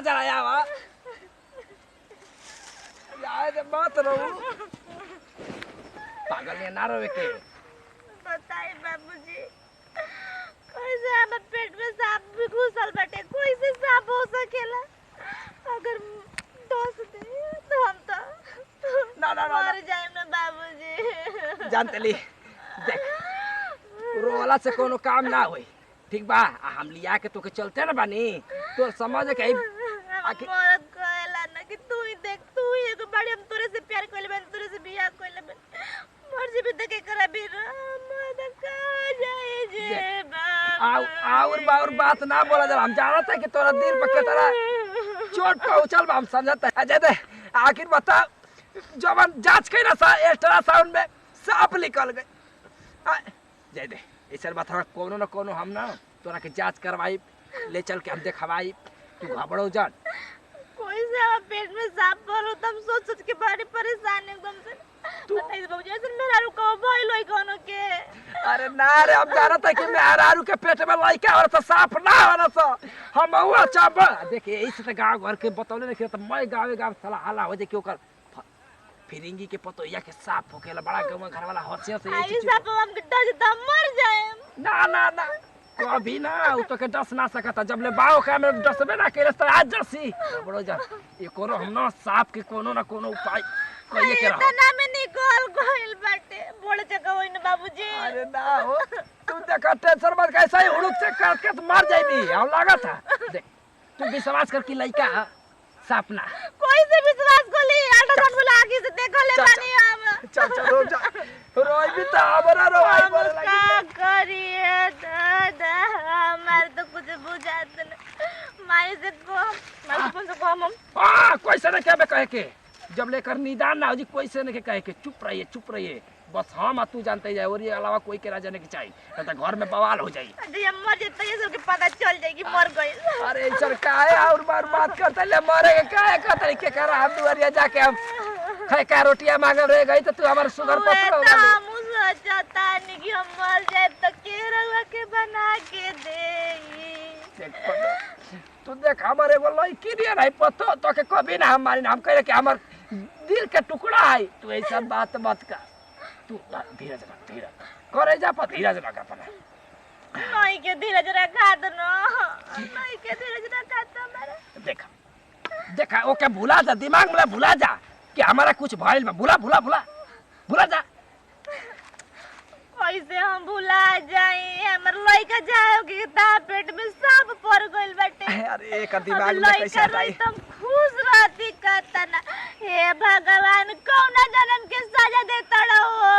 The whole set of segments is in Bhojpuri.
जरा आवा यार जब बात रहो पागल ने ना रोवे के बताइए बाबूजी कैसे हमारे पेट में सांप भी घुसल बैठे कोई से सांप हो सकेला अगर डस दे तो हम तो ना मर जाए ना बाबूजी जानते ली देख रोला से कोनो काम ना होई ठीक बा हम लिया के तोके चलते ना बानी तो समझ के मरद कहला ना कि तू ही देख तू ही एगो बड़ी हम तोरे से प्यार कइले बन तोरे से बियाह कइले बन मर जी भी देखे करा भी मद का जाए जे और बात ना बोला जरा हम जानते हैं कि तोरा दिल पे कितना चोट पहुंचल बा हम समझते हैं अजय दे आखिर बता जवन जांच कइला सा अल्ट्रासाउंड में सांप निकल गए जय दे ऐसा बात कोनो न कोनो हम ना तोरा के जांच करवाई ले चल के हम देखवाई तू घबराओ जान कोई से पेट में सांप पड़ो तब सोच के बड़ी परेशान एकदम से बताइए बाबूजी ऐसे मेरा रुको भइल होई कोनो के अरे ना रे अब जानत है कि मेहरारू के पेट में लइका और तो सांप ना होना सा हम हुआ चाब देखिए ऐसे तो गांव घर के बतौले नहीं तो मैं गांव साला हल्ला हो जाए कि ओकर फिरिंगी के पतोइया के सांप होकेला बड़ा गांव घर वाला हंसे से आई सांप हम के डर त मर जाए ना कभी ना उ तो के डस ना सकता जब ले बाओ का में डसबे ना केले त आज जसी बड़ो जा ये कोनो हम ना सांप के कोनो ना कोनो उपाय कइए के रहा इतना में निकल गइल बाटे बोले जगह होई ना बाबूजी अरे ना हो तू देख टेंशन मत कैसा ही हुड़क से काट के मर जाइबी हम लगा था देख तू विश्वास कर कि लइका सांप ना कोई से विश्वास कोली अल्ट्रासाउंड वाला आगे से देख ले बानी हम चल रो जा रोई भी तो हमरा रोई बोले लगी का करिए दादा हमार तो कुछ बुझात न माई से को हम हां कोई से न कहबे कहे के जब लेकर निदान ना हो जी कोई से न के कहे के चुप रहिए बस हम तू जानते जाए और ये अलावा कोई के ना जाने की चाहिए तो घर में बवाल हो जाई अरे हम मर जेते ये सब के पता चल जाएगी मर गई अरे सर काहे और बात करते ले मरे के काहे कहते के करा हम दुआरिया जाके हम खाए का रोटियां मांगल रह गई तो तू हमार सुगर पत्र हो गई हम सोचता नहीं कि हम मर जाए तो केरवा के बना के देई तू देख हमारे एगो लड़की दिए नहीं पतो तो के कभी ना हम मारी हम कहे कि हमर दिल के टुकड़ा है तू ऐसा बात मत कर तू धीरज करे जा पर धीरज लगा अपना नहीं के धीरज रखा दो नहीं के धीरज रखा तो हमारा देखा ओके भुला जा दिमाग में भुला जा कि हमारा कुछ भइल बा भुला जा कैसे हम भुला जाई हमर लइका जाओगे ता पेट में सांप पड़ गइल बाटे अरे एक दिमाग में कैसे आई तुम खुश रहती कहतना हे भगवान कौन जन्म के सजा देता रहो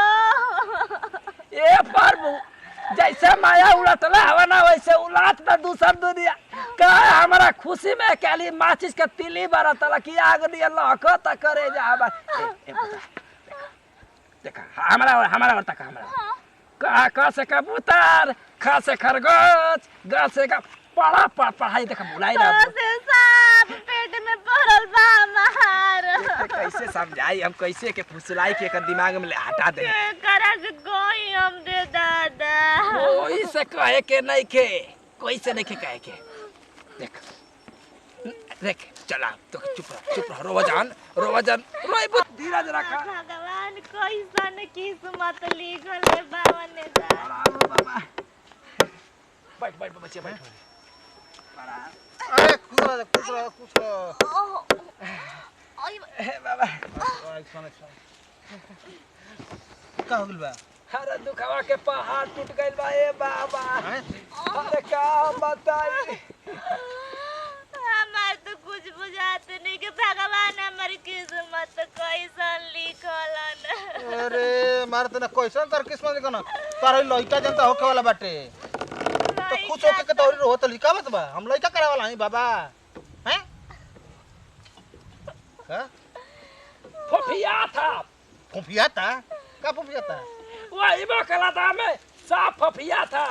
ए प्रभु जैसे माया उड़तला हवा ना वैसे उलात ना दूसर दुनिया का हमारा खुशी में कैली माचिस के तिली बरतला कि आग दिया लहको त करे जा देखा हमारा और तक हमारा का से कबूतर खा से खरगोश ग से का पढ़ाई देखा भुलाई ना से सांप पेट में पड़ल बा हमार कैसे समझाई हम कैसे के फुसलाई के कर दिमाग में हटा दे करा से कोई हम दे दादा कोई से कहे के नहीं के कोई से नहीं के कहे के देख चला तो चुप रह रोवजान रोई बुत धीरज रखा भगवान कैसन किस्मत लिखल है बाबा ने बाबा बैठ बच्चे बैठ अरे खुश रह बाबा का हो गइल बा अरे दुखवा के पहाड़ टूट गइल बा ए बाबा अरे का बताई हमार तो कुछ बुझात नहीं कि भगवान हमारी किस्मत कैसन लिखल है अरे मार त ना कैसन तर किस्मत लिखन तार लइका जनता होखे वाला बाटे तो खुश होके के तोरी रोत लिखा मत बा हम लइका करे वाला हई बाबा हैं का फुफिया था फुफियाता का फुफियाता वही बकला था में साफ फुफिया था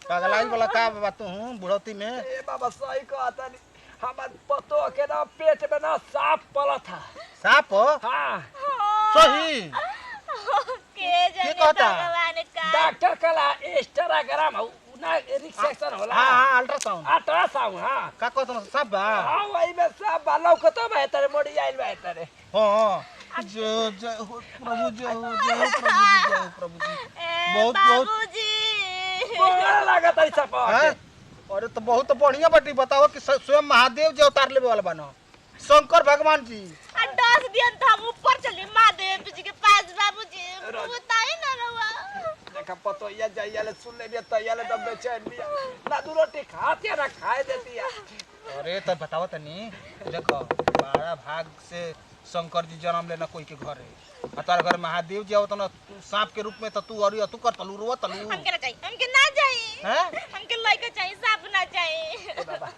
पगलाइल वाला का बाबा तू बुढ़ौती में ए बाबा सही कहता नहीं हमार पतो के ना पेट में ना सांप पला था सांप हां सही के जाने कहता? भगवान का डॉक्टर कला इंस्टाग्राम ना रिसेक्शन होला हां हां अल्ट्रासाउंड अल्ट्रासाउंड हां का कहत न सब बा हां वही में सब बालों को तो बेहतर मोड़ी आइल बेहतर हां जय हो प्रभु जय हो प्रभु जी जय हो प्रभु जी बहुत बहुत बाबूजी बोला लगा तई सब हैं? अरे तो बहुत बढ़िया बाटी बताओ कि स्वयं महादेव जी अवतार लेवे वाला बनो शंकर भगवान जी आ 10 दिन तो हम ऊपर चली महादेव जी के पास बाबूजी बताई ना रवा देखा पतो या जाइया ले सुन ले बिया तैया ले दब बेचैन बिया ना दू रोटी खाती है ना खाए देती है अरे तो बताओ तनी देखो बड़ा भाग से शंकर जी जन्म लेना कोई के घरे आ तार घर महादेव जी आवत न सांप के रूप में तो तू और तू कर तलू रुआ तलू हमके ना चाहिए हमके ना चाहिए हैं हमके लइका चाहिए सांप ना चाहिए ए बाबा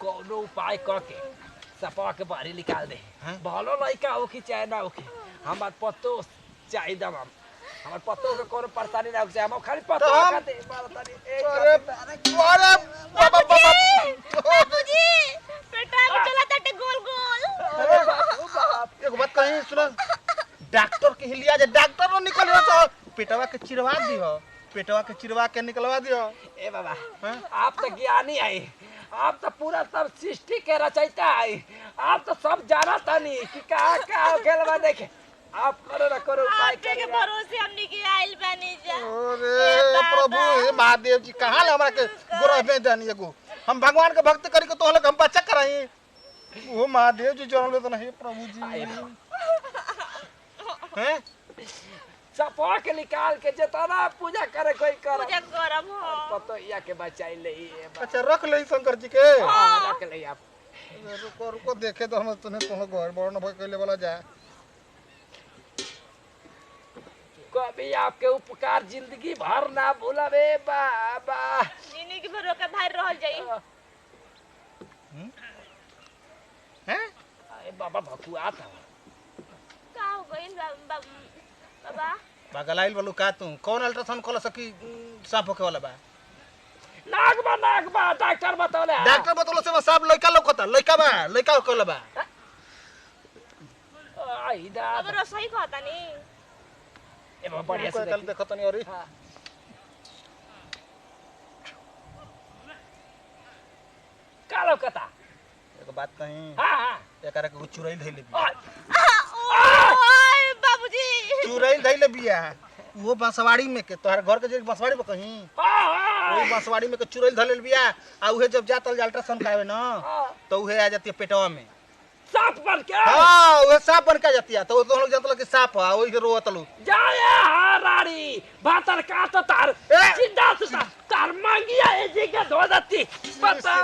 कोनो उपाय करके सपा के बाहरी निकाल दे हैं? भलो लइका हो कि चाहे ना हो कि हमार पतो चाहिए दम हमार पतो के कोनो परेशानी ना हो कि हम खाली पतो तो हम- खाते मारतानी अरे अरे बाबा बाबा बाबूजी पेटा में चला ताटे गोल गोल अरे बाबू बाप एक बात कहीं सुनो डॉक्टर के हिलिया जे डॉक्टर न निकल तो पेटवा के चिरवा दियो पेटवा के चिरवा के निकलवा दियो ए बाबा हैं? आप तो ज्ञानी आई आप तो पूरा सब सृष्टि के रचयिता आई आप तो सब जाना तनी कि का खेलवा देखे आप करो ना करो उपाय आपके के करो भरोसे हमनी के आइल बानी जा अरे प्रभु हे महादेव जी कहाँ ले हमरा के गोरह में जानी एगो हम भगवान के भक्त करी के तो हम बच्चा कराई वो महादेव जी जन्म ले तो नहीं प्रभु जी हैं सपा के निकाल के जितना पूजा करे कोई करे पूजा करब हो पतो या के बचाई ले ये बात अच्छा रख ले शंकर जी के रख ले आप रुको रुको देखे तो हम तूने कोनो घर बड़ न भय कैले वाला जा कभी आपके उपकार जिंदगी भर ना भूलबे बाबा जिंदगी के भरो के भाई रह जाई हैं अरे बाबा भकुआ था का हो गइल बाबा बगलाइल वालू का तू कौन अल्ट्रासाउंड खोल सकी सांप होके वाला बा नागबा डॉक्टर बतौले डॉक्टर बतौलो से सांप लइका लौकता लइका बा लइका होके वाला बा आई दा अब रसोई कहता नी ए बाबा बढ़िया से कल देखत नहीं और हाँ। का लौकता एक बात कहीं हाँ हाँ एकरा के चुरैल धइले ओए, बिया ओए बाबूजी चुरैल धइले बिया वो बंसवाड़ी में के तोहर घर के जे बंसवाड़ी पे कहीं हाँ हाँ वही बंसवाड़ी में के चुरैल धइले बिया आ उहे जब जातल अल्ट्रासाउंड करावे ना हाँ। तो उहे आ जाती है पेटवा में सांप बन के हां उहे सांप बन के आ जाती है तो लोग जानत कि सांप है वही रोतलू जाए हाँ रानी भातर का तो तार ए! जिंदा तो तार मांगिया ए जी के धो देती बता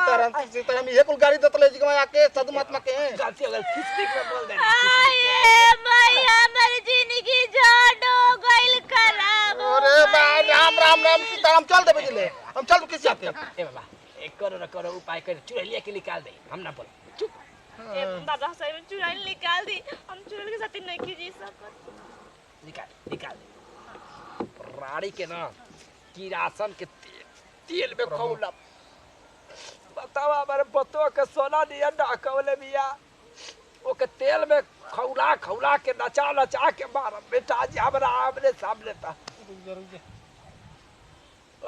सीताराम ये कुल गाड़ी दतले जी के आके साधु महात्मा के हैं गलती हो गई खिस्ती में बोल दे आये भाई हमर जिंदगी जोड़ हो गइल खराब हो अरे भाई गइल। राम राम राम सीताराम चल दे बजले हम चल किसी आके ए बाबा एक करो न करो उपाय कर चुड़ैलिया के निकाल दे हम ना बोल चुप ए बाबा सही में चुड़ैल निकाल दी हम चुड़ैल के साथ नहीं की जी सकत निकाल निकाल दे रानी के ना किरासन के तेल में खौला बताओ हमारे बतो के सोना दिया डाकवले बिया ओके तेल में खौला खौला के नचा नचा के मार बेटा जी हमरा आमने सामने था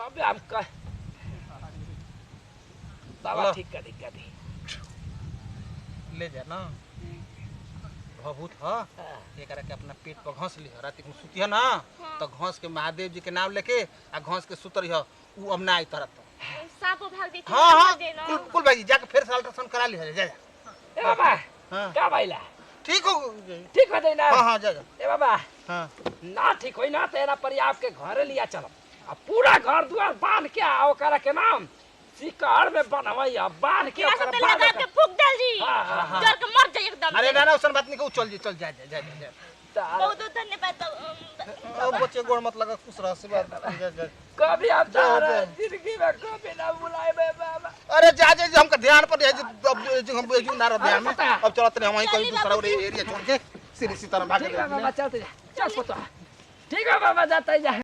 अब हम कह बाबा ठीक कर दी ले जा ना भभूत ह एकरा के अपना पेट पर घास लिह रात में सुतिया ना तो घास के महादेव जी के नाम लेके आ घास के सुतर ह उ अब ना आई तरत सांप भाग दी हां हां कुल भाई जाके फिर से अल्ट्रासाउंड करा लिह जा ए बाबा हां का भाईला ठीक हो ठीक हो जाई ना हां हां जा जा ए बाबा हां ना ठीक होई ना तेरा पर आपके घरे लिया चलो अब पूरा घर द्वार बांध के आओ करा के नाम शिकार में बनवाई अब बांध के क्या ओकरा सब बांध लगा के के फूक डाल जी हाँ, हाँ। जल के मर जाए एकदम अरे से। ना ना उसन बात नहीं को चल जी चल जा जा जा जा बहुत बहुत धन्यवाद अब बच्चे गोड़ मत लगा खुश रह से बात जा जा कभी आप जा, तारा जा। जिंदगी में कभी ना बुलाए बे बाबा अरे जा जा हमका ध्यान पर है अब हम बेजू ना रह ध्यान में अरे पता। अब चलत नहीं हम वहीं कहीं दूसरा एरिया छोड़ के श्री सीताराम भाग ठीक है बाबा चलते जा चल पुत्र ठीक है बाबा जाता ही जा